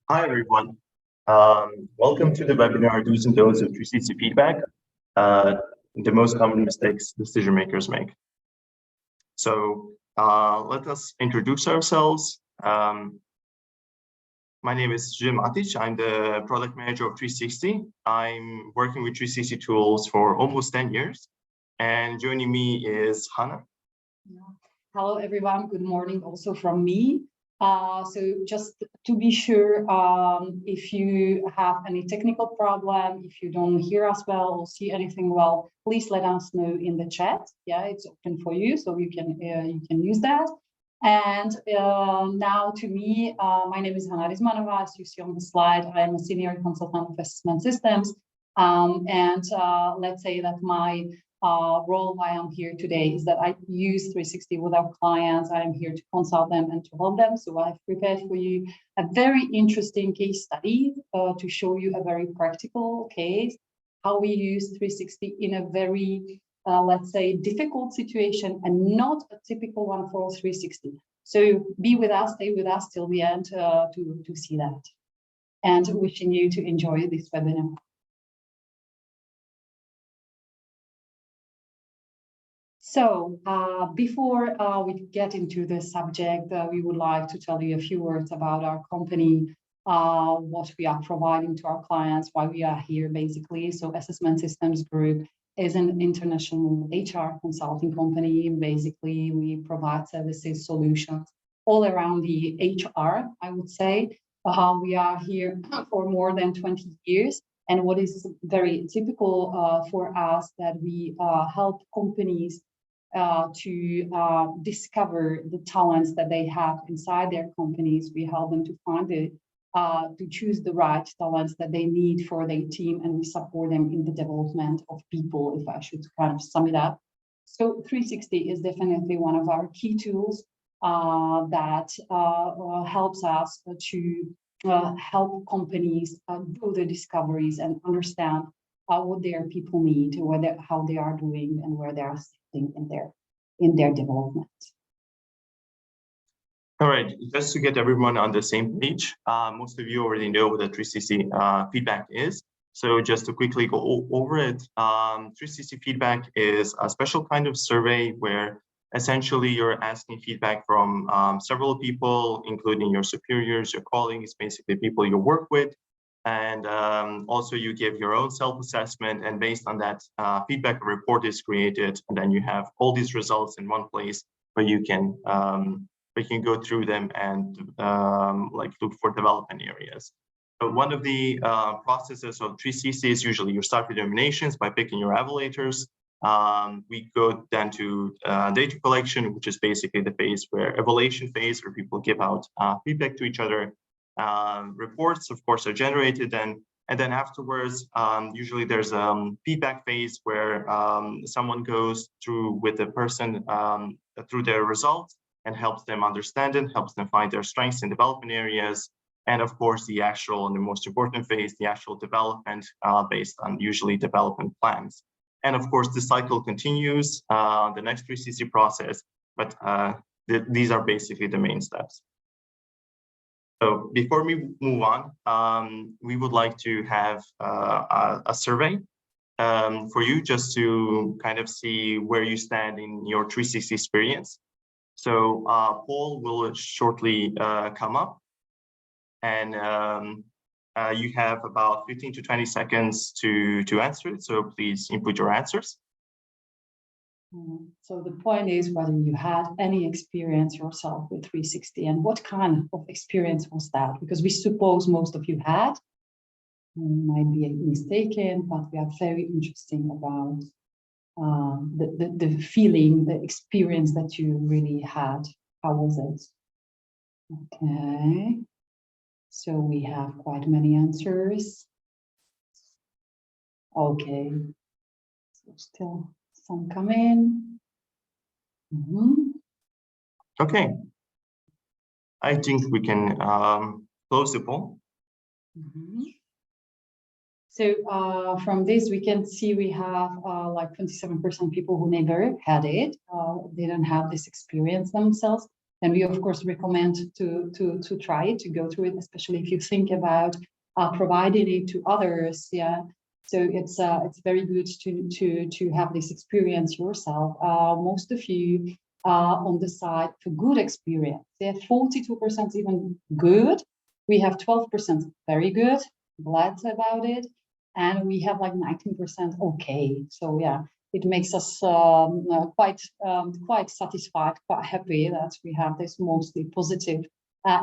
Hi, everyone. Welcome to the webinar Do's and Don'ts of 360 Feedback, the most common mistakes decision makers make. So let us introduce ourselves. My name is Jim Atic. I'm the product manager of 360. I'm working with 360 tools for almost 10 years. And joining me is Hannah. Hello, everyone. Good morning also from me. So just to be sure, if you have any technical problem, if you don't hear us well or see anything well, please let us know in the chat. Yeah, it's open for you, so you can use that. And now to me, my name is Hannah Rizmanova. As you see on the slide, I'm a senior consultant of assessment systems. Let's say that my role why I'm here today is that I use 360 with our clients. I am here to consult them and to help them. So I've prepared for you a very interesting case study to show you a very practical case, how we use 360 in a very, let's say, difficult situation and not a typical one for 360. So be with us, stay with us till the end to see that. And wishing you to enjoy this webinar. So before we get into the subject, we would like to tell you a few words about our company, what we are providing to our clients, why we are here basically. So Assessment Systems Group is an international HR consulting company. Basically, we provide services, solutions all around the HR, I would say. We are here for more than 20 years. And what is very typical for us that we help companies to discover the talents that they have inside their companies. We help them to find to choose the right talents that they need for their team, and we support them in the development of people, if I should kind of sum it up. So 360 is definitely one of our key tools that helps us to help companies do the discoveries and understand what their people need, how they are doing, and where they are sitting in their development. All right, just to get everyone on the same page, most of you already know what the 360 feedback is. So just to quickly go over it, 360 feedback is a special kind of survey where essentially you're asking feedback from several people, including your superiors, your colleagues, basically people you work with. And also you give your own self-assessment, and based on that feedback, a report is created, and then you have all these results in one place where you can go through them and like look for development areas. So one of the processes of 360 is usually you start with nominations by picking your evaluators. We go then to data collection, which is basically the phase evaluation phase where people give out feedback to each other. Reports, of course, are generated, and then afterwards, usually there's a feedback phase where someone goes through with the person through their results and helps them understand it, helps them find their strengths and development areas. And of course, the actual and the most important phase, the actual development based on usually development plans. And of course, the cycle continues, the next 360 process, but these are basically the main steps. So before we move on, we would like to have a survey for you just to kind of see where you stand in your 360 experience. So poll will shortly come up, and you have about 15 to 20 seconds to answer it. So please input your answers. So the point is whether you had any experience yourself with 360 and what kind of experience was that? Because we suppose most of you had. Might be mistaken, but we are very interesting about the feeling, the experience that you really had. How was it? Okay. So we have quite many answers. Okay. So still some come in. Okay. I think we can close the poll. So from this, we can see we have like 27% people who never had it, didn't have this experience themselves. And we, of course, recommend to try it, to go through it, especially if you think about providing it to others. Yeah. So it's very good to have this experience yourself. Most of you on the side for good experience. They have 42% even good. We have 12% very good, glad about it, and we have like 19% okay. So yeah, it makes us quite satisfied, quite happy that we have this mostly positive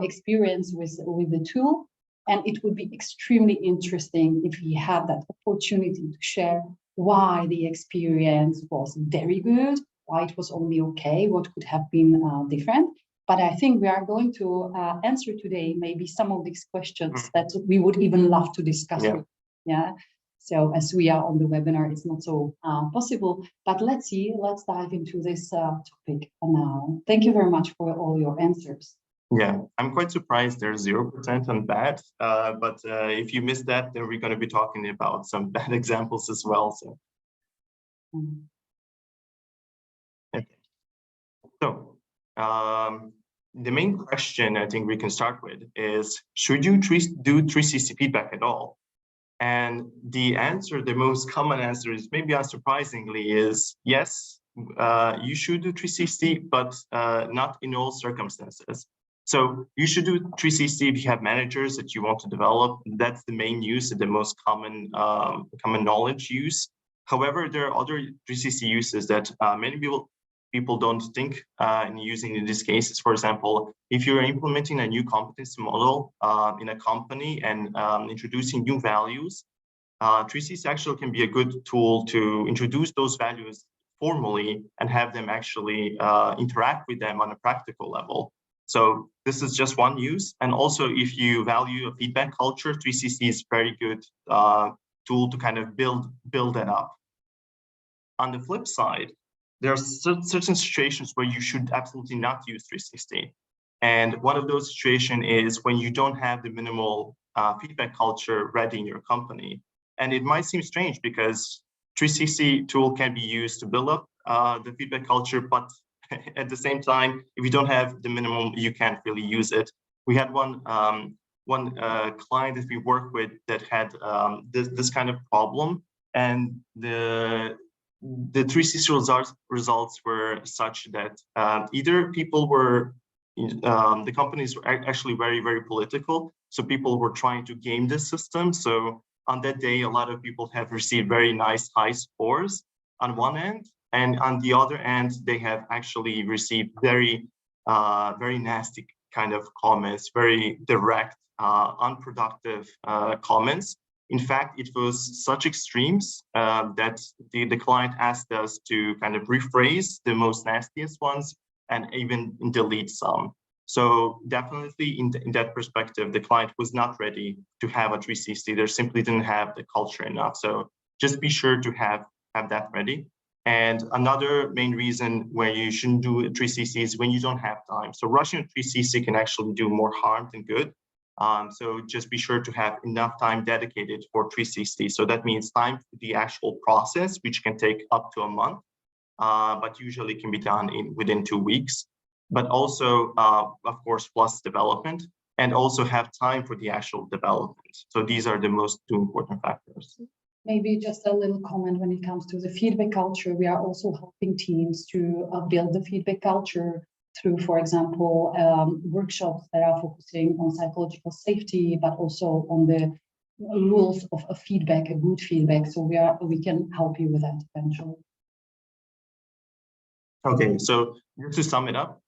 experience with the tool. And it would be extremely interesting if we had that opportunity to share why the experience was very good, why it was only okay, what could have been different. But I think we are going to answer today maybe some of these questions that we would even love to discuss. Yeah. Yeah. So as we are on the webinar, it's not so possible. But let's dive into this topic now. Thank you very much for all your answers. Yeah, I'm quite surprised there's 0% on bad, but if you missed that, then we're going to be talking about some bad examples as well. So, okay. So the main question I think we can start with is, should you do 360 feedback at all? And the answer, the most common answer is, maybe unsurprisingly, is yes, you should do 360, but not in all circumstances. So you should do 360 if you have managers that you want to develop. That's the main use and the most common knowledge use. However, there are other 360 uses that many people don't think in using in these cases. For example, if you're implementing a new competency model in a company and introducing new values, 360 actually can be a good tool to introduce those values formally and have them actually interact with them on a practical level. So this is just one use. And also, if you value a feedback culture, 360 is a very good tool to kind of build that up. On the flip side, there are certain situations where you should absolutely not use 360. And one of those situations is when you don't have the minimal feedback culture ready in your company. And it might seem strange because 360 tool can be used to build up the feedback culture, but at the same time, if you don't have the minimum, you can't really use it. We had one client that we worked with that had this kind of problem, and the 360 results were such that either people were, the companies were actually very, very political. So people were trying to game the system. So on that day, a lot of people have received very nice high scores on one end. And on the other end, they have actually received very, very nasty kind of comments, very direct, unproductive comments. In fact, it was such extremes that the client asked us to kind of rephrase the most nastiest ones and even delete some. So definitely in that perspective, the client was not ready to have a 360. They simply didn't have the culture enough. So just be sure to have that ready. And another main reason where you shouldn't do a 360 is when you don't have time. So rushing a 360 can actually do more harm than good. So just be sure to have enough time dedicated for 360. So that means time for the actual process, which can take up to a month, but usually can be done within 2 weeks. But also, of course, plus development, and also have time for the actual development. So these are the two important factors. Maybe just a little comment when it comes to the feedback culture. We are also helping teams to build the feedback culture through, for example, workshops that are focusing on psychological safety, but also on the rules of a feedback, a good feedback. So we can help you with that eventually. Okay, so just to sum it up,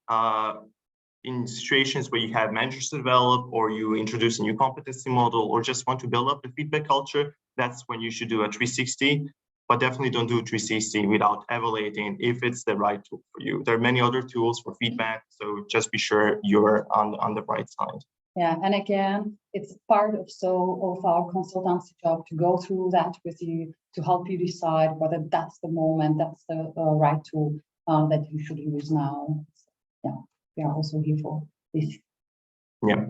in situations where you have managers to develop, or you introduce a new competency model, or just want to build up the feedback culture, that's when you should do a 360. But definitely don't do a 360 without evaluating if it's the right tool for you. There are many other tools for feedback, so just be sure you're on the right side. Yeah, and again, it's part of our consultancy job to go through that with you, to help you decide whether that's the moment, that's the right tool that you should use now. Yeah, we are also here for this. Yeah.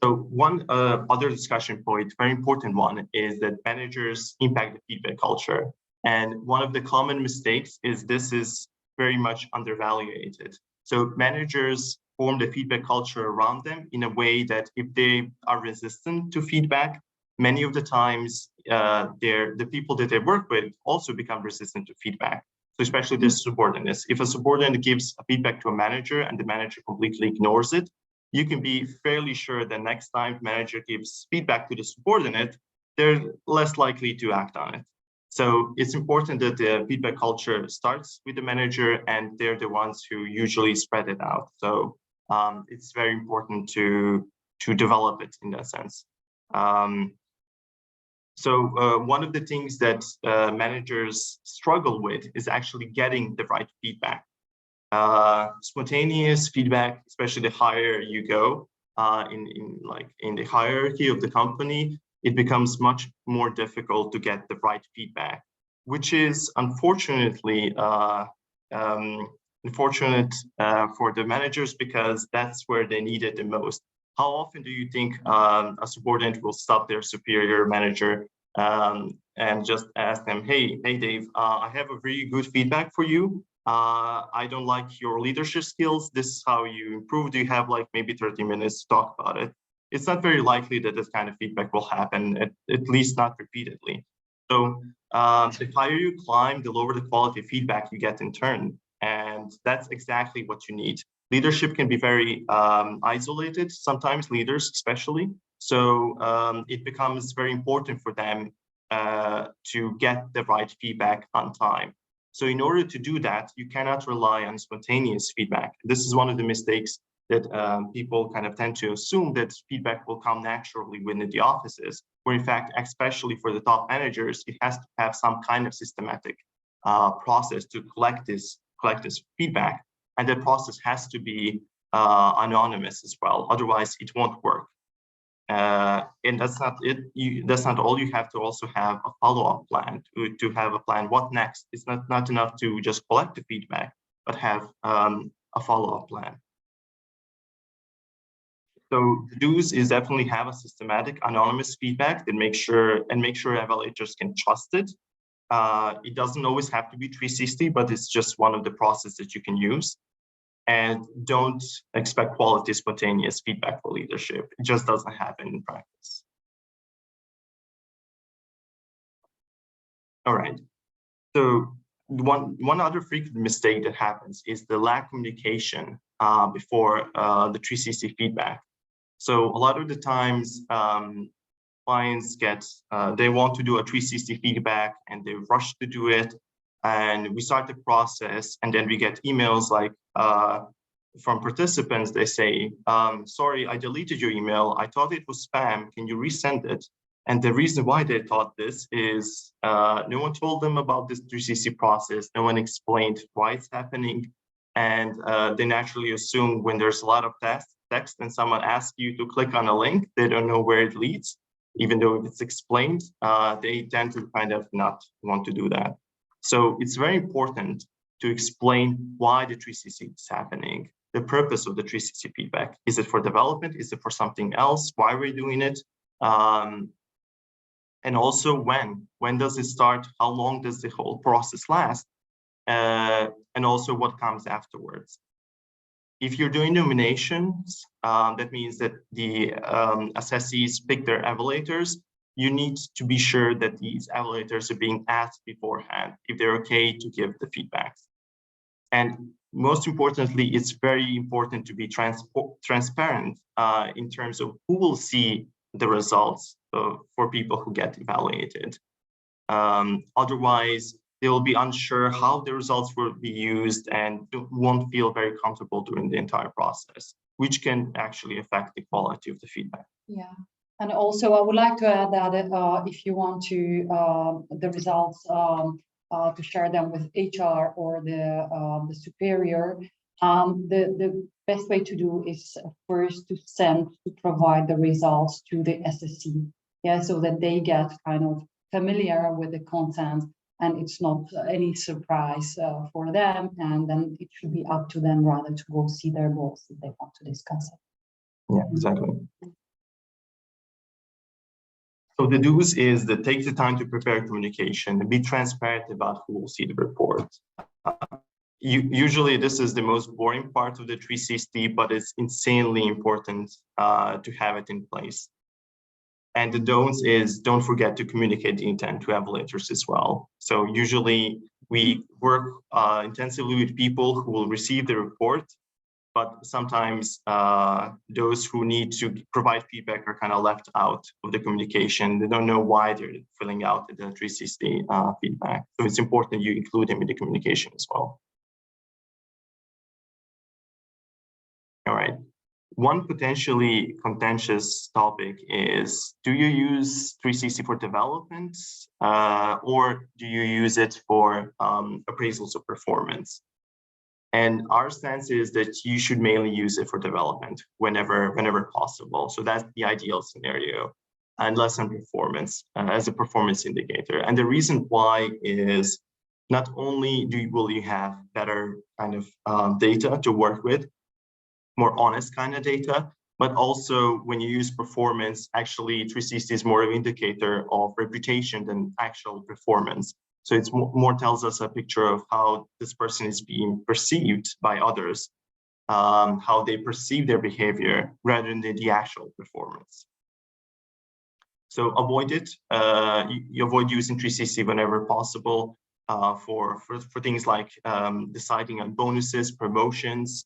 So one other discussion point, very important one, is that managers impact the feedback culture. And one of the common mistakes is this is very much undervalued. So managers form the feedback culture around them in a way that if they are resistant to feedback, many of the times the people that they work with also become resistant to feedback. So especially the subordinates. If a subordinate gives a feedback to a manager and the manager completely ignores it, you can be fairly sure that next time the manager gives feedback to the subordinate, they're less likely to act on it. So it's important that the feedback culture starts with the manager, and they're the ones who usually spread it out. So it's very important to develop it in that sense. One of the things that managers struggle with is actually getting the right feedback. Spontaneous feedback, especially the higher you go in the hierarchy of the company, it becomes much more difficult to get the right feedback, which is unfortunately unfortunate for the managers, because that's where they need it the most. How often do you think a subordinate will stop their superior manager and just ask them, hey Dave, I have a really good feedback for you. I don't like your leadership skills. This is how you improve. Do you have like maybe 30 minutes to talk about it? It's not very likely that this kind of feedback will happen, at least not repeatedly. So the higher you climb, the lower the quality of feedback you get in turn. And that's exactly what you need. Leadership can be very isolated, sometimes leaders especially. So it becomes very important for them to get the right feedback on time. So in order to do that, you cannot rely on spontaneous feedback. This is one of the mistakes that people kind of tend to assume, that feedback will come naturally within the offices, where in fact, especially for the top managers, it has to have some kind of systematic process to collect this feedback. And that process has to be anonymous as well. Otherwise, it won't work. And that's not it. That's not all. You have to also have a follow-up plan to have a plan. What next? It's not enough to just collect the feedback, but have a follow-up plan. So the do's is definitely have a systematic anonymous feedback that make sure evaluators can trust it. It doesn't always have to be 360, but it's just one of the processes that you can use. And don't expect quality spontaneous feedback for leadership. It just doesn't happen in practice. All right. So one other frequent mistake that happens is the lack of communication before the 360 feedback. So a lot of the times clients they want to do a 360 feedback and they rush to do it. And we start the process, and then we get emails like from participants. They say, sorry, I deleted your email. I thought it was spam. Can you resend it? And the reason why they thought this is no one told them about this 360 process. No one explained why it's happening. And they naturally assume when there's a lot of text and someone asks you to click on a link, they don't know where it leads. Even though if it's explained, they tend to kind of not want to do that. So it's very important to explain why the 360 is happening, the purpose of the 360 feedback. Is it for development? Is it for something else? Why we're doing it? And also when does it start? How long does the whole process last? And also what comes afterwards. If you're doing nominations, that means that the assessees pick their evaluators. You need to be sure that these evaluators are being asked beforehand if they're okay to give the feedback. And most importantly, it's very important to be transparent in terms of who will see the results for people who get evaluated. Otherwise, they will be unsure how the results will be used and won't feel very comfortable during the entire process, which can actually affect the quality of the feedback. Yeah. And also, I would like to add that if you want to the results to share them with HR or the superior, the best way to do is first to provide the results to the SSC, yeah, so that they get kind of familiar with the content and it's not any surprise for them. And then it should be up to them rather to go see their boss if they want to discuss it. Yeah, exactly. So the do's is that take the time to prepare communication and be transparent about who will see the report. Usually this is the most boring part of the 360, but it's insanely important to have it in place. And the don'ts is don't forget to communicate the intent to evaluators as well. So usually we work intensively with people who will receive the report, but sometimes those who need to provide feedback are kind of left out of the communication. They don't know why they're filling out the 360 feedback. So it's important you include them in the communication as well. All right. One potentially contentious topic is, do you use 360 for development or do you use it for appraisals of performance? And our stance is that you should mainly use it for development whenever possible. So that's the ideal scenario, and less on performance as a performance indicator. And the reason why is not only will you have better kind of data to work with, more honest kind of data, but also when you use performance, actually 360 is more of an indicator of reputation than actual performance. So it's more tells us a picture of how this person is being perceived by others, how they perceive their behavior rather than the actual performance. So avoid it. You avoid using 360 whenever possible for things like deciding on bonuses, promotions,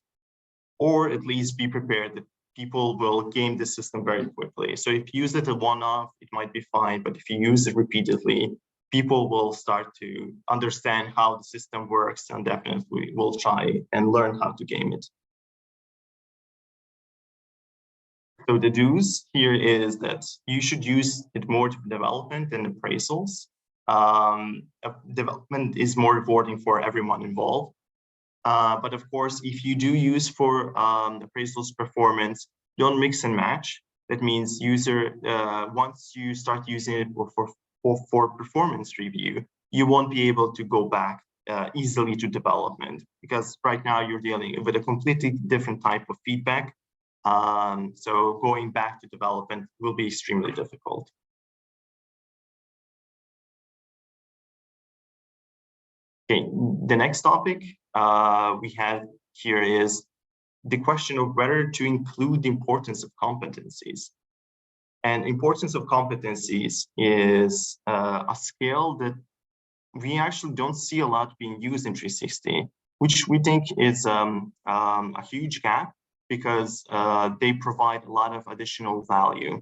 or at least be prepared that people will game the system very quickly. So if you use it a one-off, it might be fine, but if you use it repeatedly, people will start to understand how the system works and definitely will try and learn how to game it. So the do's here is that you should use it more to development and appraisals. Development is more rewarding for everyone involved. But of course, if you do use for appraisals performance, don't mix and match. That means once you start using it for performance review, you won't be able to go back easily to development, because right now you're dealing with a completely different type of feedback. So going back to development will be extremely difficult. Okay, the next topic we have here is the question of whether to include the importance of competencies. And importance of competencies is a scale that we actually don't see a lot being used in 360, which we think is a huge gap because they provide a lot of additional value.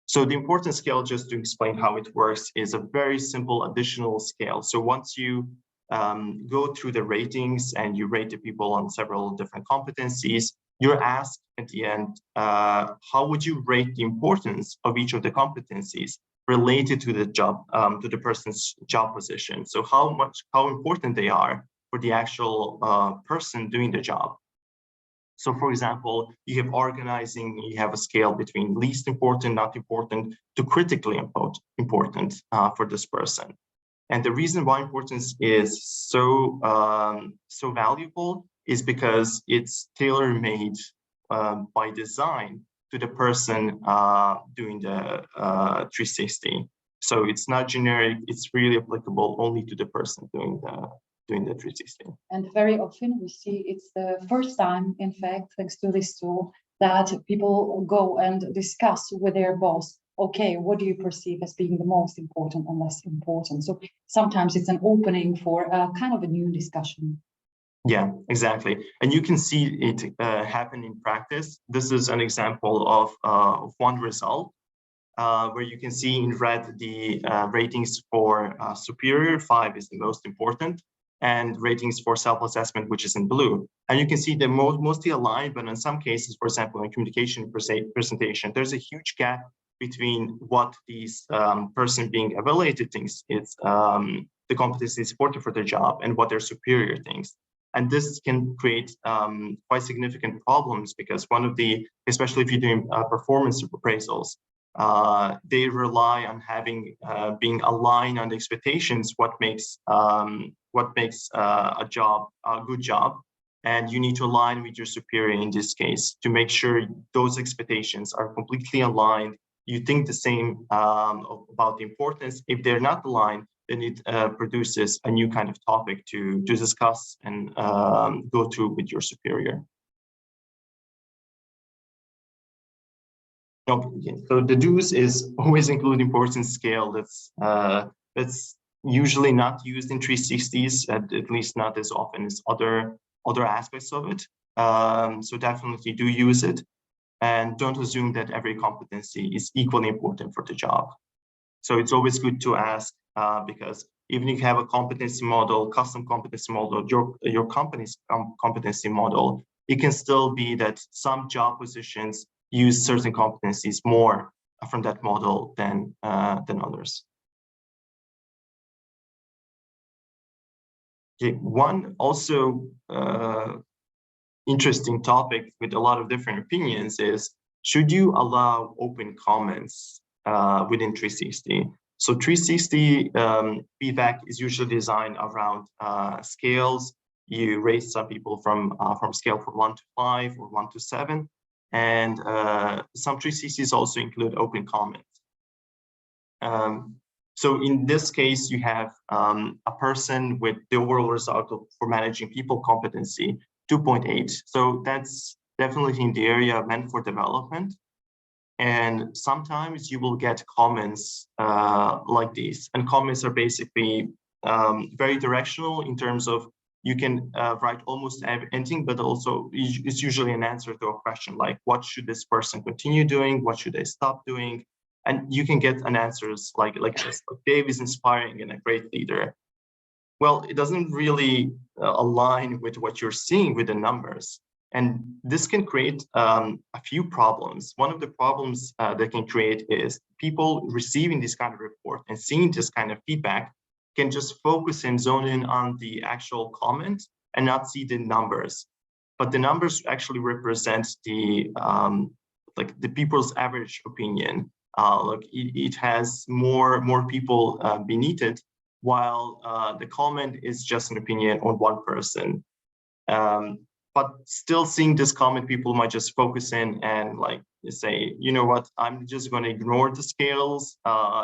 So the importance scale, just to explain how it works, is a very simple additional scale. So once you go through the ratings and you rate the people on several different competencies, you're asked at the end, how would you rate the importance of each of the competencies related to the job, to the person's job position? So how important they are for the actual person doing the job. So for example, you have organizing, you have a scale between least important, not important, to critically important for this person. And the reason why importance is so valuable is because it's tailor-made by design to the person doing the 360. So it's not generic, it's really applicable only to the person doing the 360. And very often we see it's the first time, in fact, thanks to this tool, that people go and discuss with their boss, okay, what do you perceive as being the most important and less important? So sometimes it's an opening for a kind of a new discussion. Yeah, exactly. And you can see it happen in practice. This is an example of one result where you can see in red the ratings for superior, 5 is the most important, and ratings for self-assessment, which is in blue. And you can see they're mostly aligned, but in some cases, for example, in communication presentation, there's a huge gap between what these person being evaluated thinks it's the competency supported for their job and what their superior thinks. And this can create quite significant problems because one of the, especially if you're doing performance appraisals, they rely on having being aligned on the expectations, what makes a job a good job, and you need to align with your superior in this case to make sure those expectations are completely aligned. You think the same about the importance. If they're not aligned, then it produces a new kind of topic to discuss and go through with your superior. Okay, so the do's is always include important scale. That's usually not used in 360s, at least not as often as other aspects of it. So definitely do use it, and don't assume that every competency is equally important for the job. So it's always good to ask, because even if you have a competency model, custom competency model, your company's competency model, it can still be that some job positions use certain competencies more from that model than others. Okay, one also interesting topic with a lot of different opinions is, should you allow open comments within 360? So 360 feedback is usually designed around scales. You rate some people from scale from 1 to 5 or 1 to 7. And some 360s also include open comments. So in this case, you have a person with the overall result for managing people competency 2.8. So that's definitely in the area meant for development. And sometimes you will get comments like these. And comments are basically very directional in terms of you can write almost anything, but also it's usually an answer to a question like, what should this person continue doing? What should they stop doing? And you can get an answers like this, like, Dave is inspiring and a great leader. Well, it doesn't really align with what you're seeing with the numbers. And this can create a few problems. One of the problems that can create is people receiving this kind of report and seeing this kind of feedback can just focus and zone in on the actual comment and not see the numbers. But the numbers actually represent the like the people's average opinion. Like it has more people beneath it, while the comment is just an opinion on one person. But still seeing this comment, people might just focus in and like say, you know what, I'm just going to ignore the scales.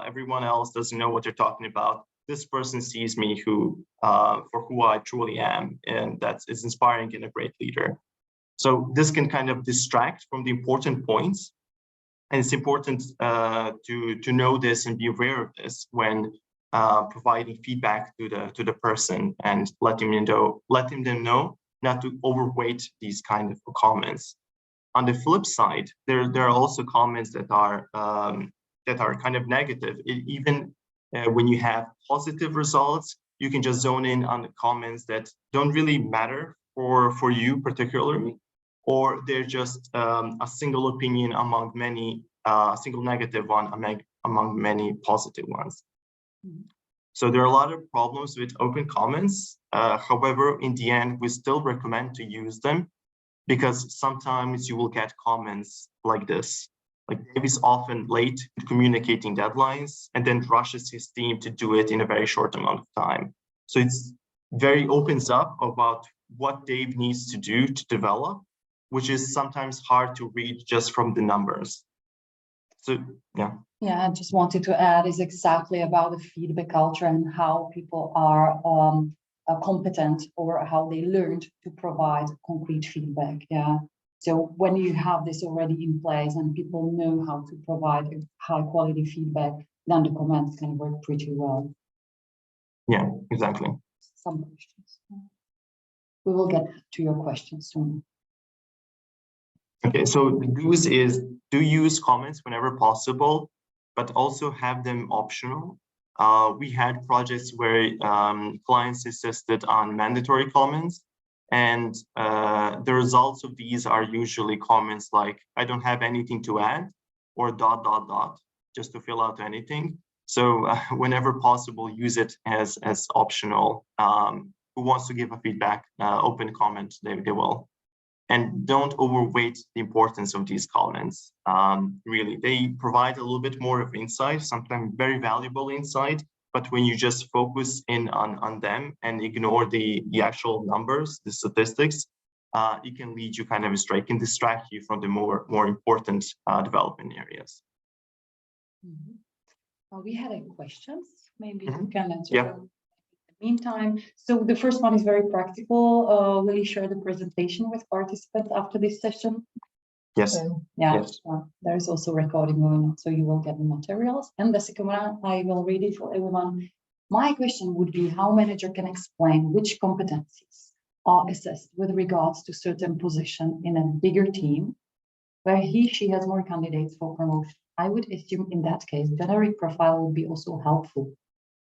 Everyone else doesn't know what they're talking about. This person sees me for who I truly am, and that is inspiring and a great leader. So this can kind of distract from the important points. And it's important to know this and be aware of this when providing feedback to the person and letting them know not to overweight these kind of comments. On the flip side, there are also comments that are kind of negative. Even when you have positive results, you can just zone in on the comments that don't really matter for you particularly, or they're just a single opinion among many, single negative one among many positive ones. Mm-hmm. So there are a lot of problems with open comments. However, in the end, we still recommend to use them because sometimes you will get comments like this. Like Dave is often late to communicating deadlines and then rushes his team to do it in a very short amount of time. So it's very opens up about what Dave needs to do to develop, which is sometimes hard to read just from the numbers. So, yeah. Yeah, I just wanted to add is exactly about the feedback culture and how people are competent or how they learned to provide concrete feedback. Yeah. So when you have this already in place and people know how to provide high quality feedback, then the comments can work pretty well. Yeah, exactly. Some questions. We will get to your questions soon. Okay, so the do's is do use comments whenever possible, but also have them optional. We had projects where clients insisted on mandatory comments, and the results of these are usually comments like, I don't have anything to add, or ... just to fill out anything. So whenever possible, use it as optional. Who wants to give a feedback, open comment, they will. And don't overweight the importance of these comments. Really, they provide a little bit more of insight, sometimes very valuable insight, but when you just focus in on them and ignore the actual numbers, the statistics, it can lead you kind of astray, can distract you from the more important development areas. Mm-hmm. We had a questions maybe you can answer. Yeah. In the meantime, so the first one is very practical. Will you share the presentation with participants after this session? Yes. Yeah, yes. There is also recording going on, so you will get the materials. And the second one, I will read it for everyone. My question would be how manager can explain which competencies are assessed with regards to certain position in a bigger team where she has more candidates for promotion. I would assume in that case, generic profile would be also helpful.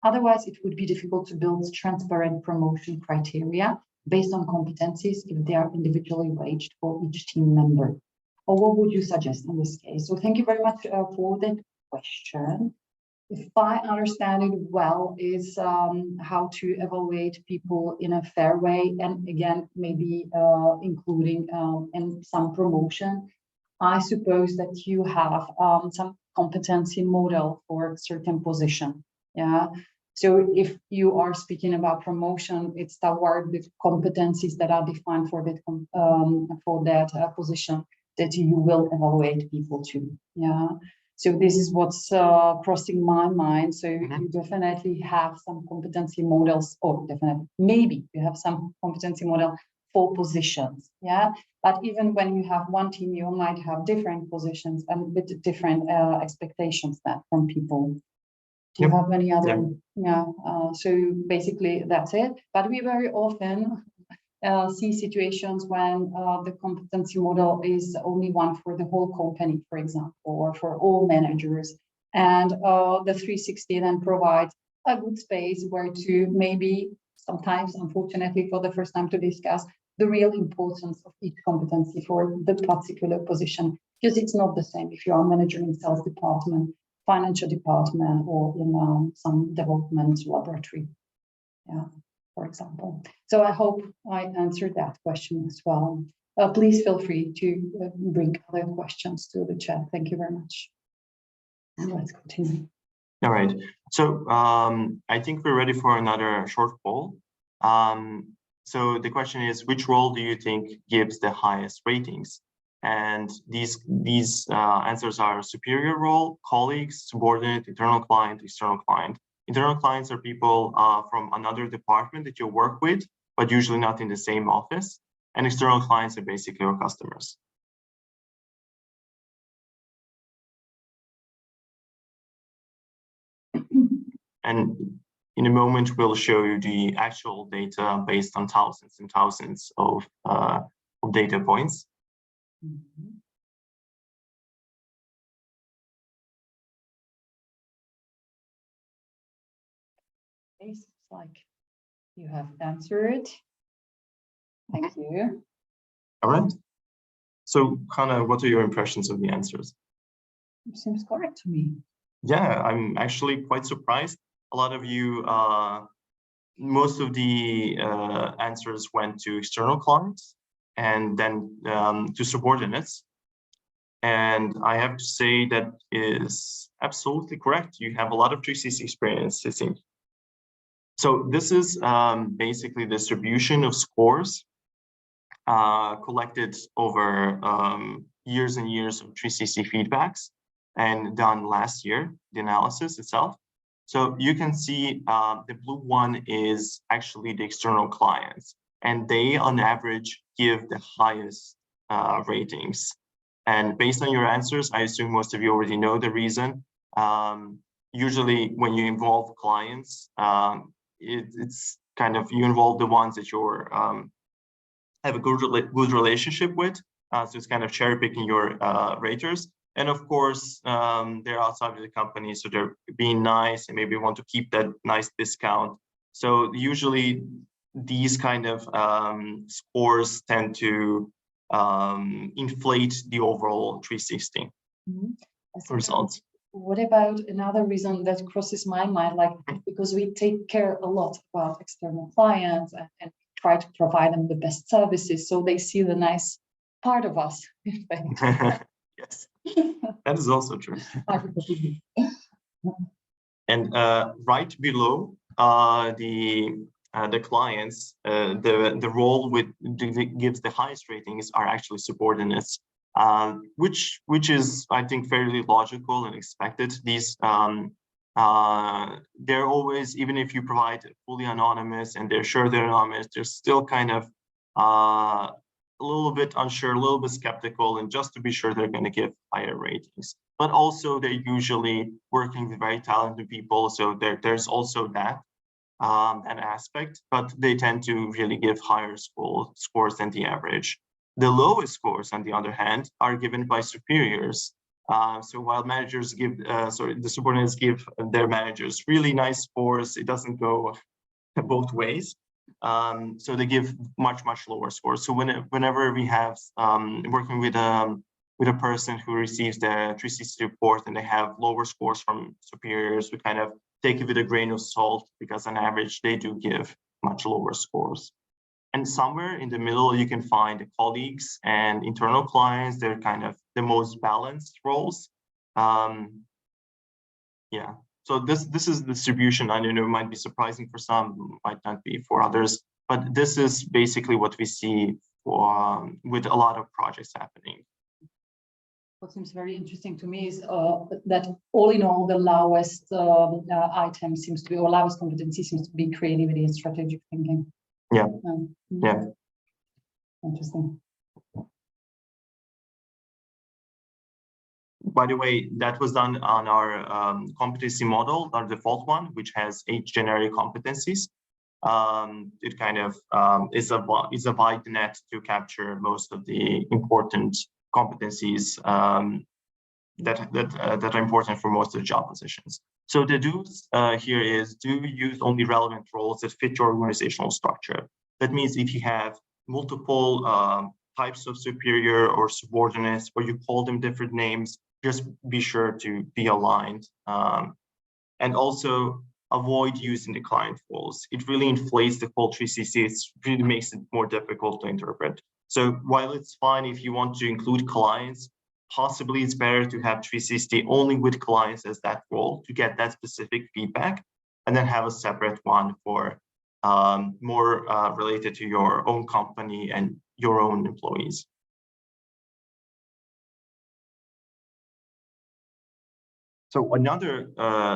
Otherwise, it would be difficult to build transparent promotion criteria based on competencies if they are individually waged for each team member. Or what would you suggest in this case? So thank you very much for that question. If I understand it well, is how to evaluate people in a fair way, and again, maybe including in some promotion. I suppose that you have some competency model for certain position. Yeah. So if you are speaking about promotion, it's toward the competencies that are defined for that position that you will evaluate people to. Yeah. So this is what's crossing my mind. So you definitely have some competency models, or definitely maybe you have some competency model for positions. Yeah. But even when you have one team, you might have different positions and with different expectations that from people. Do you have any other? Yeah. So basically that's it. But we very often see situations when the competency model is only one for the whole company, for example, or for all managers. And the 360 then provides a good space where to maybe sometimes, unfortunately, for the first time to discuss the real importance of each competency for the particular position, because it's not the same if you are manager in sales department, financial department, or in some development laboratory, yeah, for example. So I hope I answered that question as well. Please feel free to bring other questions to the chat. Thank you very much. And let's continue. All right. So I think we're ready for another short poll. So the question is, which role do you think gives the highest ratings? And these answers are superior role, colleagues, subordinate, internal client, external client. Internal clients are people from another department that you work with, but usually not in the same office. And external clients are basically your customers. And in a moment, we'll show you the actual data based on thousands and thousands of data points. Okay, seems like you have answered. Thank you. All right. So, Hannah, what are your impressions of the answers? It seems correct to me. Yeah, I'm actually quite surprised. A lot of you, most of the answers went to external clients and then to subordinates. And I have to say that is absolutely correct. You have a lot of 360 experience, it seems. So this is basically distribution of scores collected over years and years of 360 feedbacks and done last year, the analysis itself. So you can see the blue one is actually the external clients, and they on average give the highest ratings. And based on your answers, I assume most of you already know the reason. Usually when you involve clients, it's kind of, you involve the ones that you're have a good relationship with. So it's kind of cherry picking your raters. And of course, they're outside of the company, so they're being nice and maybe want to keep that nice discount. So usually these kind of scores tend to inflate the overall 360 results. What about another reason that crosses my mind, like because we take care a lot about external clients and try to provide them the best services so they see the nice part of us. Yes, that is also true. And right below the clients, the role with gives the highest ratings are actually subordinates, which is, I think, fairly logical and expected. These they're always, even if you provide fully anonymous and they're sure they're anonymous, they're still kind of a little bit unsure, a little bit skeptical, and just to be sure they're going to give higher ratings. But also they're usually working with very talented people, so there's also that an aspect, but they tend to really give higher scores than the average. The lowest scores, on the other hand, are given by superiors. So while managers give, the subordinates give their managers really nice scores, it doesn't go both ways. So they give much lower scores. So whenever we have working with a person who receives the 360 report and they have lower scores from superiors, we kind of take it with a grain of salt, because on average they do give much lower scores. And somewhere in the middle, you can find the colleagues and internal clients. They're kind of the most balanced roles. Yeah. So this is the distribution. I know it might be surprising for some, might not be for others, but this is basically what we see for, with a lot of projects happening. What seems very interesting to me is that all in all, the lowest item seems to be, or lowest competency seems to be creativity and strategic thinking. Yeah. Yeah. Interesting. By the way, that was done on our competency model, our default one, which has 8 generic competencies. It kind of is a wide net to capture most of the important competencies that are important for most of the job positions. So the do's here is, do use only relevant roles that fit your organizational structure. That means if you have multiple types of superior or subordinates, or you call them different names, just be sure to be aligned. And also avoid using the client roles. It really inflates the whole 360. It really makes it more difficult to interpret. So while it's fine if you want to include clients, possibly it's better to have 360 only with clients as that role to get that specific feedback, and then have a separate one for more related to your own company and your own employees. So another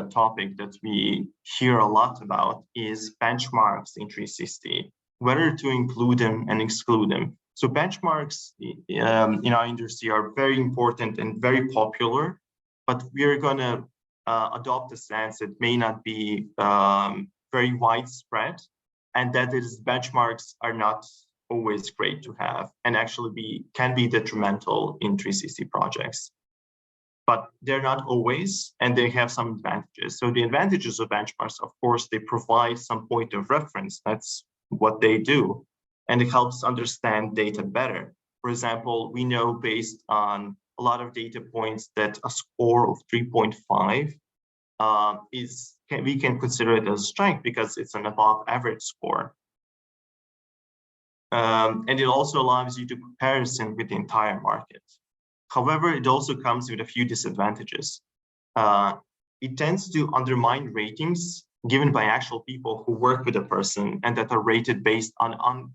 topic that we hear a lot about is benchmarks in 360, whether to include them and exclude them. So benchmarks in our industry are very important and very popular, but we're going to adopt a stance that may not be very widespread, and that is benchmarks are not always great to have, and actually can be detrimental in 360 projects. But they're not always, and they have some advantages. So the advantages of benchmarks, of course, they provide some point of reference. That's what they do. And it helps understand data better. For example, we know based on a lot of data points that a score of 3.5 we can consider it as a strength because it's an above average score. And it also allows you to comparison with the entire market. However, it also comes with a few disadvantages. It tends to undermine ratings given by actual people who work with a person and that are rated based on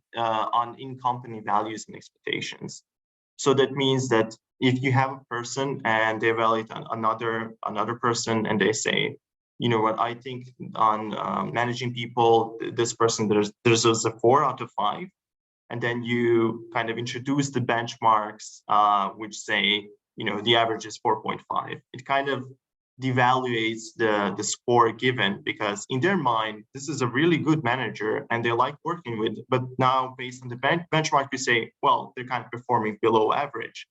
in-company values and expectations. So that means that if you have a person and they evaluate another person and they say, you know what, I think on managing people, this person there's a 4 out of 5. And then you kind of introduce the benchmarks, which say, you know, the average is 4.5. It kind of devaluates the score given, because in their mind, this is a really good manager and they like working with, but now based on the benchmark, we say, well, they're kind of performing below average.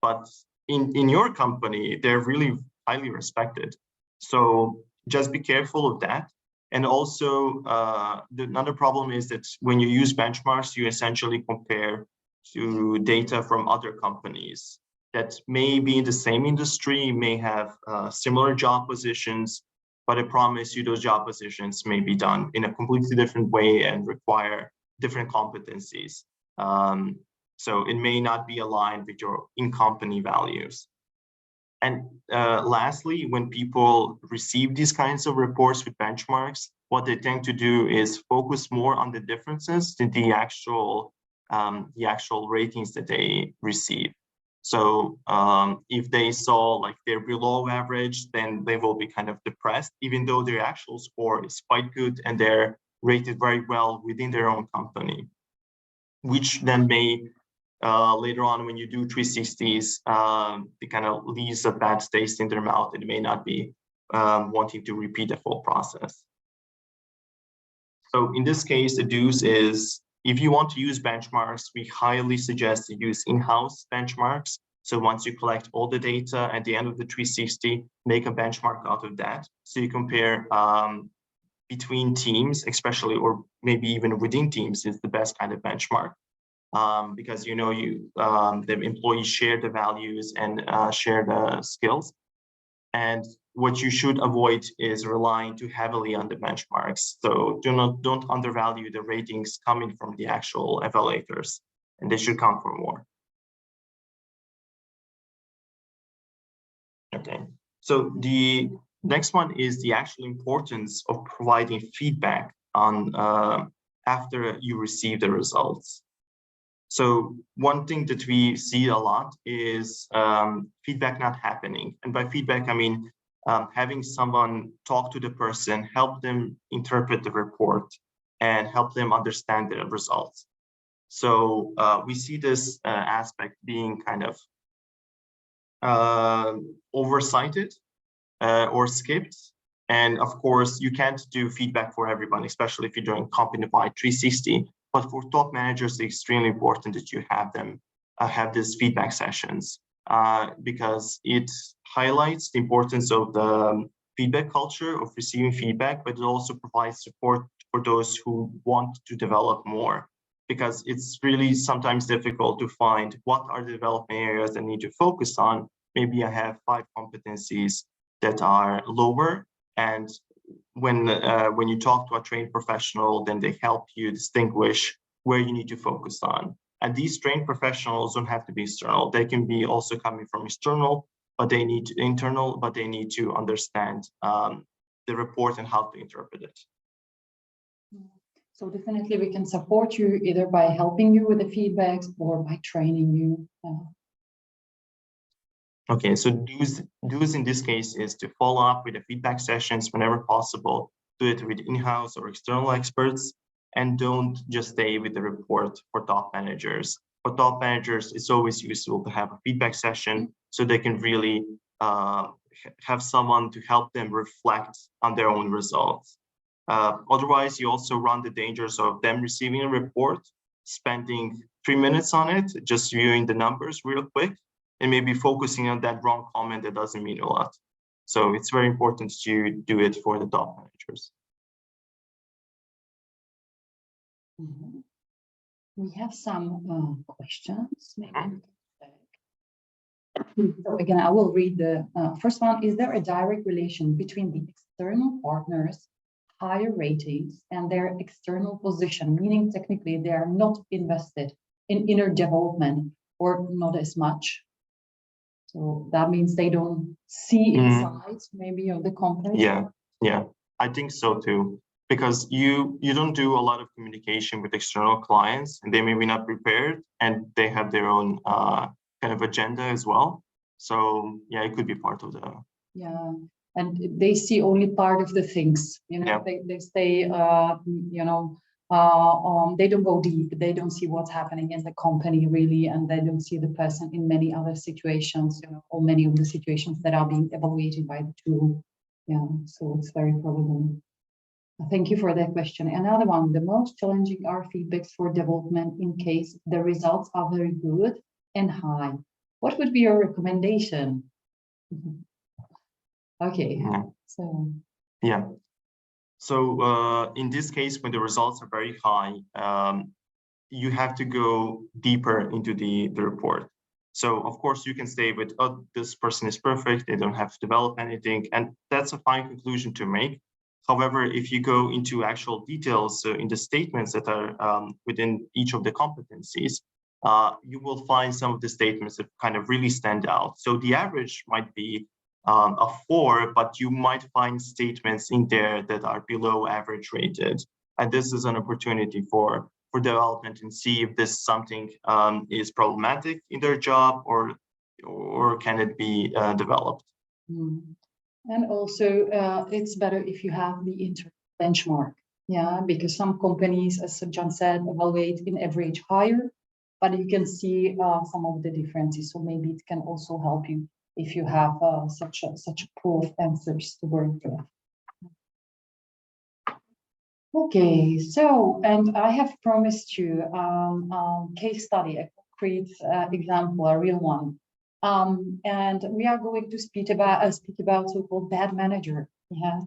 But in your company, they're really highly respected. So just be careful of that. And also, another problem is that when you use benchmarks, you essentially compare to data from other companies that may be in the same industry, may have similar job positions, but I promise you those job positions may be done in a completely different way and require different competencies. So it may not be aligned with your in-company values. And lastly, when people receive these kinds of reports with benchmarks, what they tend to do is focus more on the differences than the actual ratings that they receive. So if they saw like they're below average, then they will be kind of depressed, even though their actual score is quite good and they're rated very well within their own company, which then may later on when you do 360s, it kind of leaves a bad taste in their mouth. It may not be wanting to repeat the full process. So in this case, the do's is, if you want to use benchmarks, we highly suggest to use in-house benchmarks. So once you collect all the data at the end of the 360, make a benchmark out of that. So you compare between teams, especially, or maybe even within teams is the best kind of benchmark. Because the employees share the values and share the skills. And what you should avoid is relying too heavily on the benchmarks. So don't undervalue the ratings coming from the actual evaluators, and they should come from more. Okay, so the next one is the actual importance of providing feedback on after you receive the results. So one thing that we see a lot is feedback not happening. And by feedback, I mean having someone talk to the person, help them interpret the report, and help them understand the results. So we see this aspect being kind of oversighted or skipped. And of course, you can't do feedback for everyone, especially if you're doing company-wide 360. But for top managers, it's extremely important that you have them have these feedback sessions because it highlights the importance of the feedback culture of receiving feedback, but it also provides support for those who want to develop more, because it's really sometimes difficult to find what are the development areas that need to focus on. Maybe I have 5 competencies that are lower, and when you talk to a trained professional, then they help you distinguish where you need to focus on. And these trained professionals don't have to be external. They can be also coming from external, but they need to internal, but they need to understand the report and how to interpret it. So definitely we can support you either by helping you with the feedbacks or by training you. Okay, so do's in this case is to follow up with the feedback sessions whenever possible. Do it with in-house or external experts, and don't just stay with the report for top managers. For top managers, it's always useful to have a feedback session so they can really have someone to help them reflect on their own results. Otherwise, you also run the dangers of them receiving a report, spending 3 minutes on it, just viewing the numbers real quick, and maybe focusing on that wrong comment that doesn't mean a lot. So it's very important to do it for the top managers. Mm-hmm. We have some questions. Maybe. So again, I will read the first one. Is there a direct relation between the external partners' higher ratings and their external position, meaning technically they are not invested in inner development or not as much? So that means they don't see insights maybe of the company. Yeah, I think so too. Because you don't do a lot of communication with external clients, and they may be not prepared, and they have their own kind of agenda as well. So yeah, it could be part of the. Yeah, and they see only part of the things. Yeah. They stay. They don't go deep. They don't see what's happening in the company really, and they don't see the person in many other situations. Or many of the situations that are being evaluated by the tool. Yeah, so it's very probable. Thank you for that question. Another one, the most challenging are feedbacks for development in case the results are very good and high. What would be your recommendation? Okay, yeah. so. Yeah. So in this case, when the results are very high, you have to go deeper into the report. So of course you can stay with, oh, this person is perfect, they don't have to develop anything, and that's a fine conclusion to make. However, if you go into actual details, so in the statements that are within each of the competencies, you will find some of the statements that kind of really stand out. So the average might be a 4, but you might find statements in there that are below average rated. And this is an opportunity for development and see if this something is problematic in their job, or or can it be developed? And also, it's better if you have the internal benchmark. Yeah, because some companies, as John said, evaluate in average higher, but you can see some of the differences. So maybe it can also help you if you have such a pool of answers to work with. Okay, so, and I have promised you case study, a concrete example, a real one. And we are going to speak about so-called bad manager. Yeah.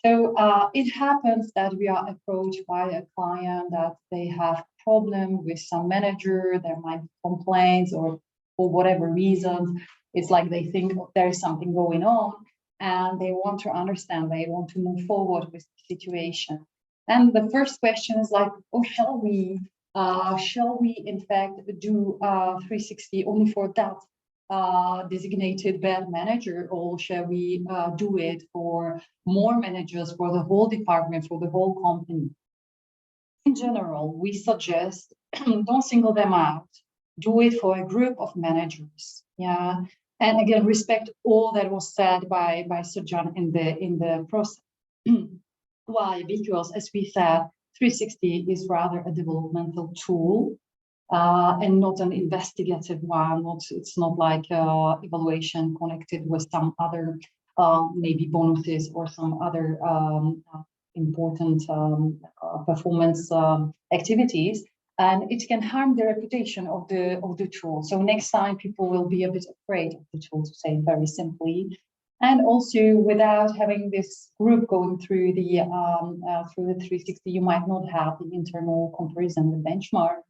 So it happens that we are approached by a client that they have problem with some manager, there might be complaints or for whatever reasons. It's like they think there's something going on and they want to understand, they want to move forward with the situation. And the first question is like, oh, shall we in fact do 360 only for that designated bad manager, or shall we do it for more managers, for the whole department, for the whole company? In general, we suggest don't single them out, do it for a group of managers. Yeah, and again, respect all that was said by Sir John in the process. Why? Because as we said, 360 is rather a developmental tool. And not an investigative one. It's not like evaluation connected with some other maybe bonuses or some other important performance activities, and it can harm the reputation of the tool. So next time people will be a bit afraid of the tool, to say it very simply. And also, without having this group going through the 360, you might not have the internal comparison, the benchmark.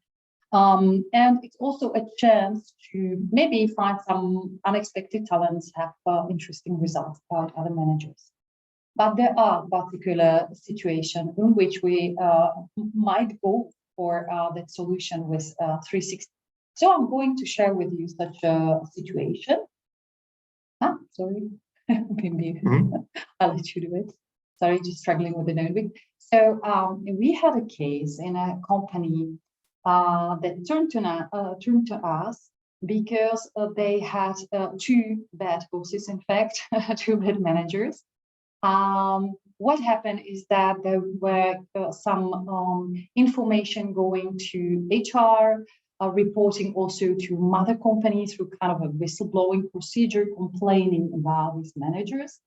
And it's also a chance to maybe find some unexpected talents, have interesting results about other managers. But there are particular situations in which we might go for that solution with 360. So I'm going to share with you such a situation. Sorry, maybe I'll let you do it. Sorry, just struggling with the notebook. So we had a case in a company that turned to us because they had two bad bosses, in fact, two bad managers. What happened is that there were some information going to HR, reporting also to mother companies through kind of a whistleblowing procedure, complaining about these managers.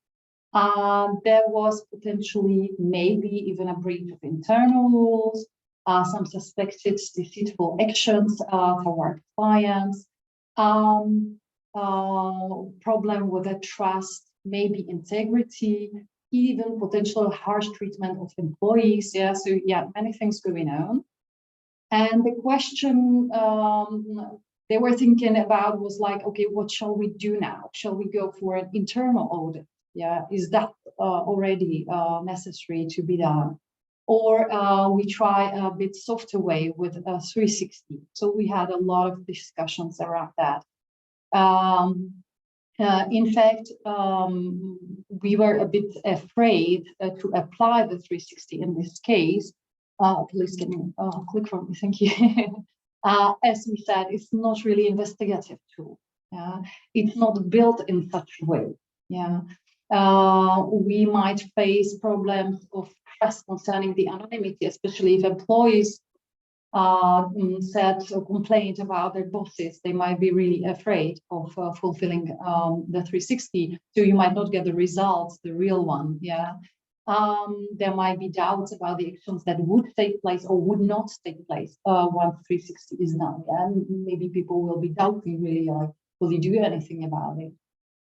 There was potentially maybe even a breach of internal rules, some suspected deceitful actions toward clients, problem with the trust, maybe integrity, even potential harsh treatment of employees. Yeah, so yeah, many things going on. And the question they were thinking about was like, okay, what shall we do now? Shall we go for an internal audit? Yeah, is that already necessary to be done? Or we try a bit softer way with 360. So we had a lot of discussions around that. In fact, we were a bit afraid to apply the 360 in this case. Please can you click for me? Thank you. As we said, it's not really investigative tool. Yeah, it's not built in such a way. Yeah, we might face problems of trust concerning the anonymity, especially if employees said or complained about their bosses. They might be really afraid of fulfilling the 360, so you might not get the results, the real one. Yeah, there might be doubts about the actions that would take place or would not take place once 360 is done. Yeah, and maybe people will be doubting really, like, will you do anything about it?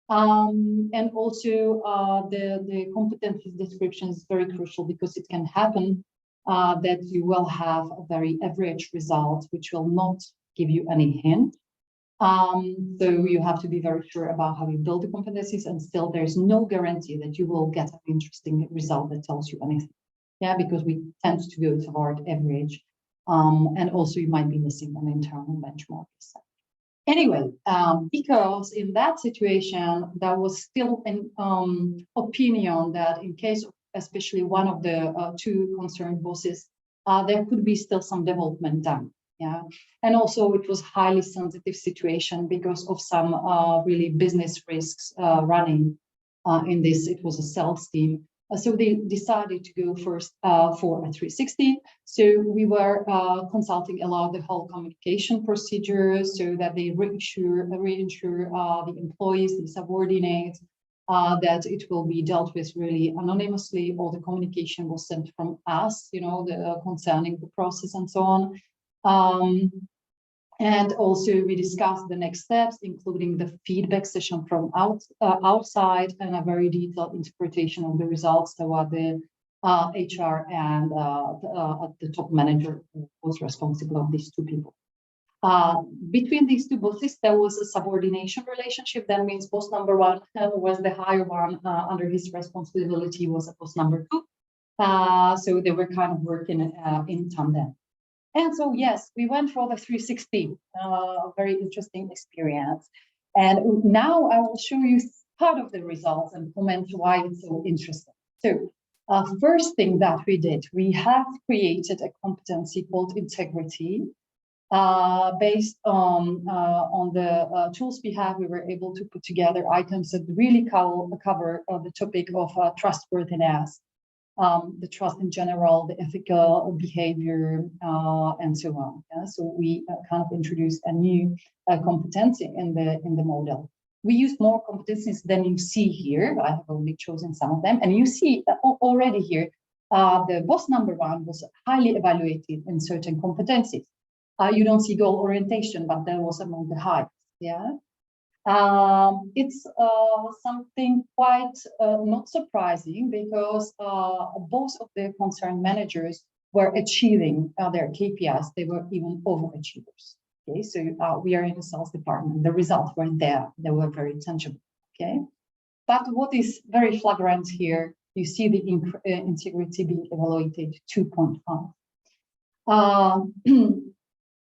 And also the competencies description is very crucial, because it can happen that you will have a very average result, which will not give you any hint. So you have to be very sure about how you build the competencies, and still there's no guarantee that you will get an interesting result that tells you anything. Yeah, because we tend to go toward average. And also you might be missing an internal benchmark. Anyway, because in that situation, there was still an opinion that in case of especially one of the two concerned bosses, there could be still some development done. Yeah, and also it was highly sensitive situation because of some really business risks running in this. It was a sales team. So they decided to go first for a 360. So we were consulting a lot of the whole communication procedures so that they reinsure the employees, the subordinates, that it will be dealt with really anonymously. All the communication was sent from us, concerning the process and so on. And also we discussed the next steps, including the feedback session from outside and a very detailed interpretation of the results toward the HR and the top manager who was responsible of these two people. Between these two bosses, there was a subordination relationship. That means boss number one was the higher one. Under his responsibility was boss number two. So they were kind of working in tandem. And so, yes, we went for the 360, very interesting experience. And now I will show you part of the results and comment why it's so interesting. So first thing that we did, we have created a competency called integrity. Based on the tools we have, we were able to put together items that really cover the topic of trustworthiness, the trust in general, the ethical behavior, and so on. Yeah? So we kind of introduced a new competency in the model. We used more competencies than you see here. I have only chosen some of them, and you see already here, the boss number one was highly evaluated in certain competencies. You don't see goal orientation, but that was among the highest. Yeah. It's something quite not surprising because both of the concerned managers were achieving their KPIs. They were even overachievers. Okay, so we are in the sales department. The results were there. They were very tangible. Okay, but what is very flagrant here, you see the integrity being evaluated 2.5.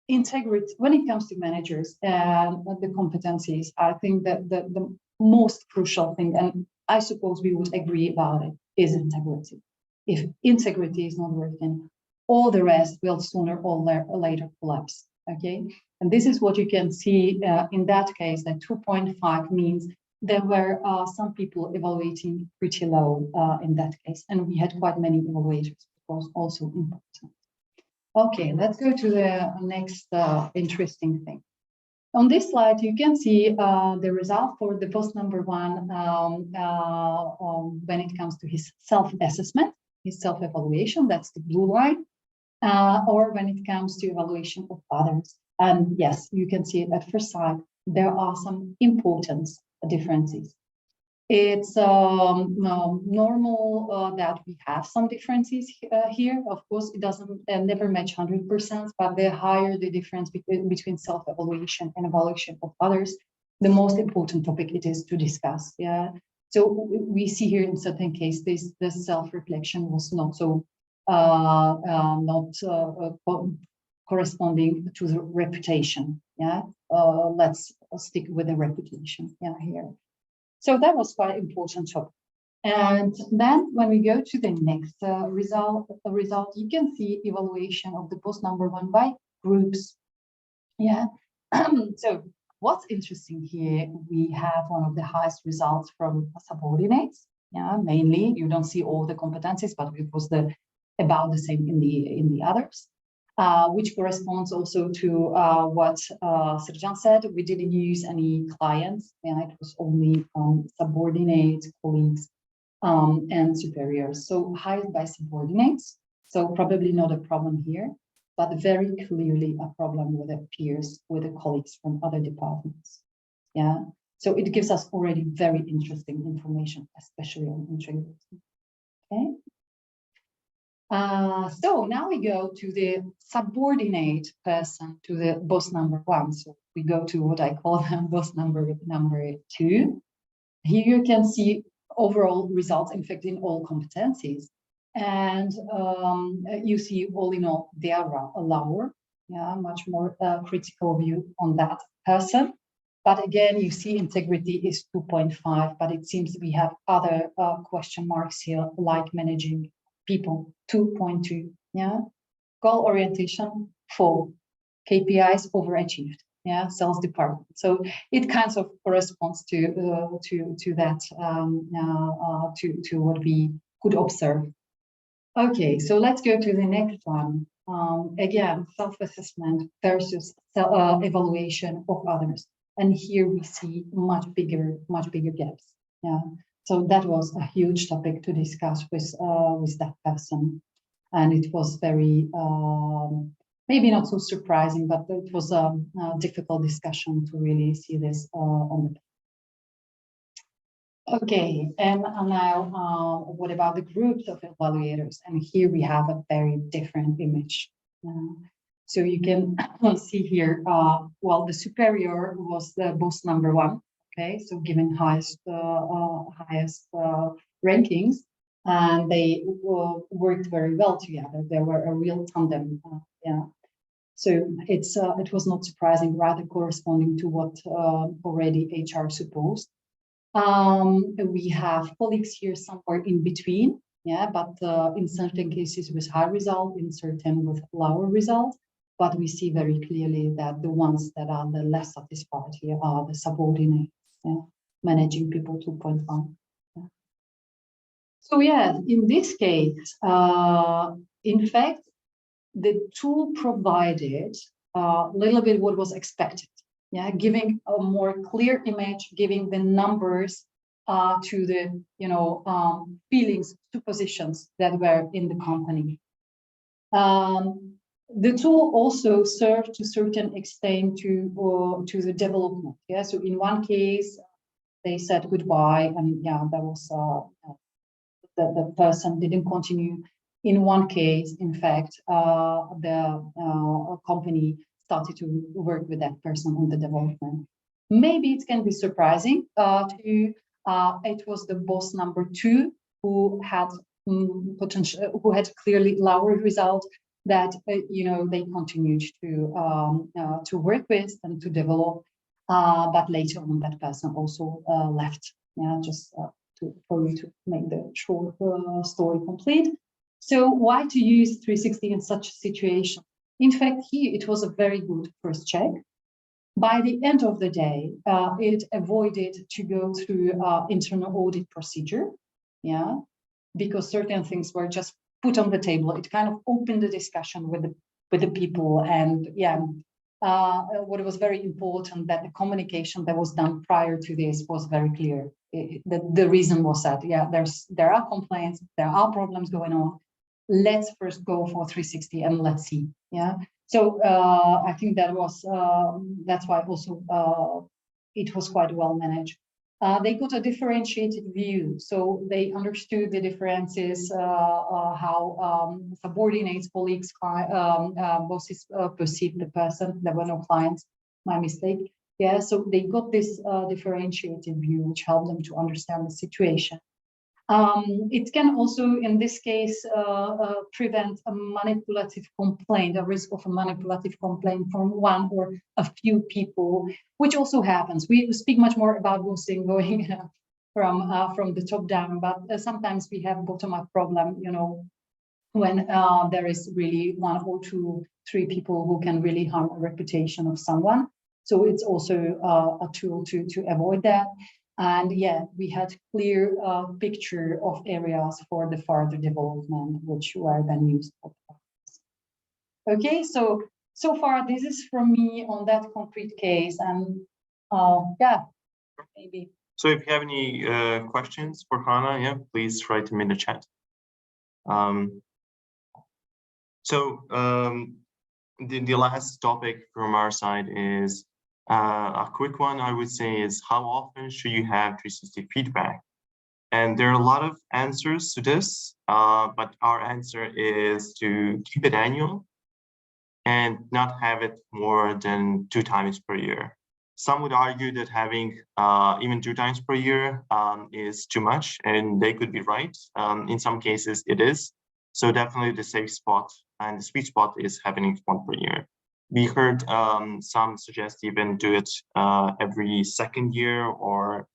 Integrity, when it comes to managers and the competencies, I think that the most crucial thing, and I suppose we would agree about it, is integrity. If integrity is not working, all the rest will sooner or later collapse. Okay, and this is what you can see in that case. That 2.5 means there were some people evaluating pretty low in that case, and we had quite many evaluators. It was also important. Okay, let's go to the next interesting thing. On this slide, you can see the result for the boss number one when it comes to his self-assessment, his self-evaluation, that's the blue line, or when it comes to evaluation of others. And yes, you can see it at first sight, there are some important differences. It's normal that we have some differences here. Of course, it doesn't never match 100%, but the higher the difference between self-evaluation and evaluation of others, the most important topic it is to discuss. Yeah. So we see here in certain cases, the self-reflection was not so corresponding to the reputation. Yeah. Let's stick with the reputation. Yeah. Here. So that was quite important topic. And then when we go to the next result, you can see evaluation of the boss number one by groups. Yeah. So what's interesting here, we have one of the highest results from subordinates. Yeah, mainly you don't see all the competencies, but it was about the same in the others. Which corresponds also to what Serjan said. We didn't use any clients, and it was only subordinates, colleagues, and superiors. So hired by subordinates. So probably not a problem here, but very clearly a problem with the peers, with the colleagues from other departments. Yeah. So it gives us already very interesting information, especially on integrity. Okay. So now we go to the subordinate person to the boss number one. So we go to what I call them boss number two. Here you can see overall results, in fact, in all competencies. And you see all in all, they are lower, yeah, much more critical view on that person. But again, you see integrity is 2.5, but it seems we have other question marks here, like managing people, 2.2, yeah. Goal orientation, 4. KPIs overachieved. Yeah, sales department. So it kind of corresponds to that to what we could observe. Okay, so let's go to the next one. Again, self-assessment versus evaluation of others, and here we see much bigger gaps. Yeah, so that was a huge topic to discuss with that person, and it was very maybe not so surprising, but it was a difficult discussion to really see this on the. Okay, and now what about the groups of evaluators? And here we have a very different image. So you can see here, well, the superior was the boss number one. Okay, so given highest rankings, and they worked very well together. They were a real tandem. Yeah. So it was not surprising, rather corresponding to what already HR supposed. We have colleagues here somewhere in between, yeah, but in certain cases with high result, in certain with lower result. But we see very clearly that the ones that are the less satisfied here are the subordinates, yeah, managing people 2.1. Yeah. So yeah, in this case, in fact, the tool provided a little bit what was expected. Yeah, giving a more clear image, giving the numbers to the feelings, to positions that were in the company. The tool also served to a certain extent to the development. Yeah, so in one case they said goodbye, and yeah, that was the person didn't continue. In one case, in fact, the company started to work with that person on the development. Maybe it can be surprising it was the boss number two who had potential, who had clearly lower results that they continued to work with and to develop, but later on that person also left. Yeah, just for you to make the short story complete. So why to use 360 in such a situation? In fact, here it was a very good first check. By the end of the day, it avoided to go through internal audit procedure, yeah, because certain things were just put on the table. It kind of opened the discussion with the people, and yeah, what was very important that the communication that was done prior to this was very clear. The reason was that there are complaints, there are problems going on. Let's first go for 360 and let's see. Yeah. So I think that was that's why also it was quite well managed. They got a differentiated view, so they understood the differences, how subordinates, colleagues, bosses perceived the person. There were no clients, my mistake. Yeah, so they got this differentiated view, which helped them to understand the situation. It can also, in this case, prevent a manipulative complaint, a risk of a manipulative complaint from one or a few people, which also happens. We speak much more about boosting going from the top down, but sometimes we have bottom-up problem, when there is really one or two, three people who can really harm a reputation of someone. So it's also a tool to avoid that. And yeah, we had clear picture of areas for the further development, which were then used. Okay, so far this is from me on that concrete case, and yeah, maybe. So if you have any questions for Hannah, yeah, please write them in the chat. The last topic from our side is a quick one, I would say, is how often should you have 360 feedback? And there are a lot of answers to this, but our answer is to keep it annual and not have it more than 2 times per year. Some would argue that having even 2 times per year is too much, and they could be right. In some cases it is. So definitely the safe spot and the sweet spot is having it 1 per year. We heard some suggest even do it every 2nd year or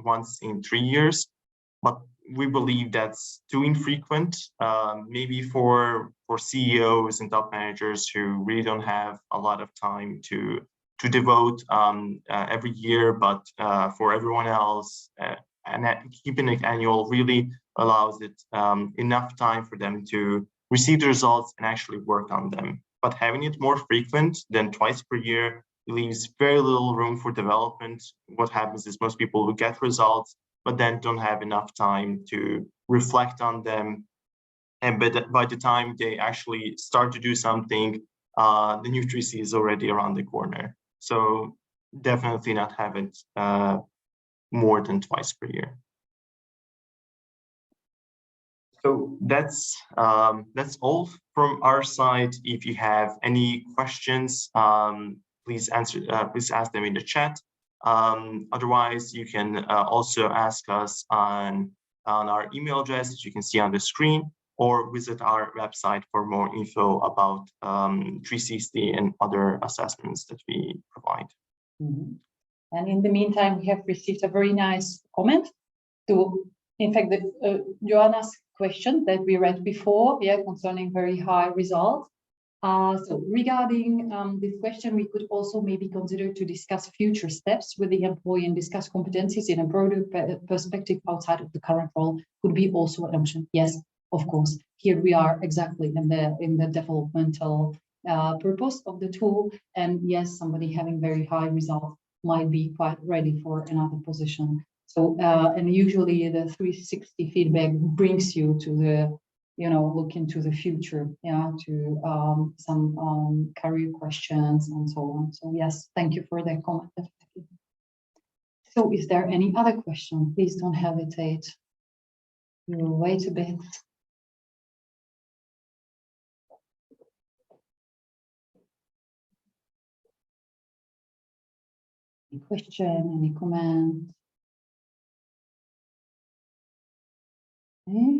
once in 3 years. But we believe that's too infrequent, maybe for CEOs and top managers who really don't have a lot of time to devote every year, but for everyone else, and keeping it annual really allows it enough time for them to receive the results and actually work on them. But having it more frequent than twice per year leaves very little room for development. What happens is most people will get results, but then don't have enough time to reflect on them. And by the time they actually start to do something, the new 3C is already around the corner. So definitely not have it more than twice per year. So that's all from our side. If you have any questions, please ask them in the chat. Otherwise, you can also ask us on our email address that you can see on the screen, or visit our website for more info about 360 and other assessments that we provide. Mm-hmm. And in the meantime, we have received a very nice comment to, in fact, Joanna's question that we read before, concerning very high results. So regarding this question, we could also maybe consider to discuss future steps with the employee and discuss competencies in a broader perspective outside of the current role could be also an option. Yes, of course. Here we are exactly in the developmental purpose of the tool. And yes, somebody having very high results might be quite ready for another position. So, and usually the 360 feedback brings you to the, look into the future, to some career questions and so on. So yes, thank you for that comment. So is there any other question? Please don't hesitate. We will wait a bit. Any question, any comment? Okay.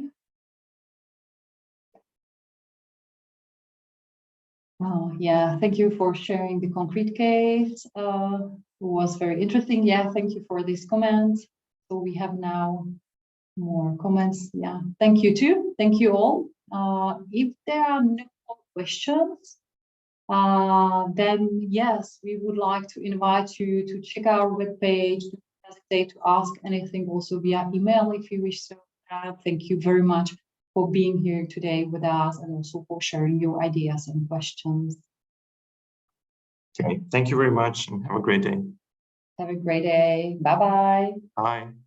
Oh, yeah, thank you for sharing the concrete case. It was very interesting. Yeah, thank you for this comment. So we have now more comments. Yeah, thank you too. Thank you all. If there are no more questions, then yes, we would like to invite you to check our webpage, to hesitate to ask anything also via email if you wish. So thank you very much for being here today with us and also for sharing your ideas and questions. Okay, thank you very much and have a great day. Have a great day. Bye-bye. Bye.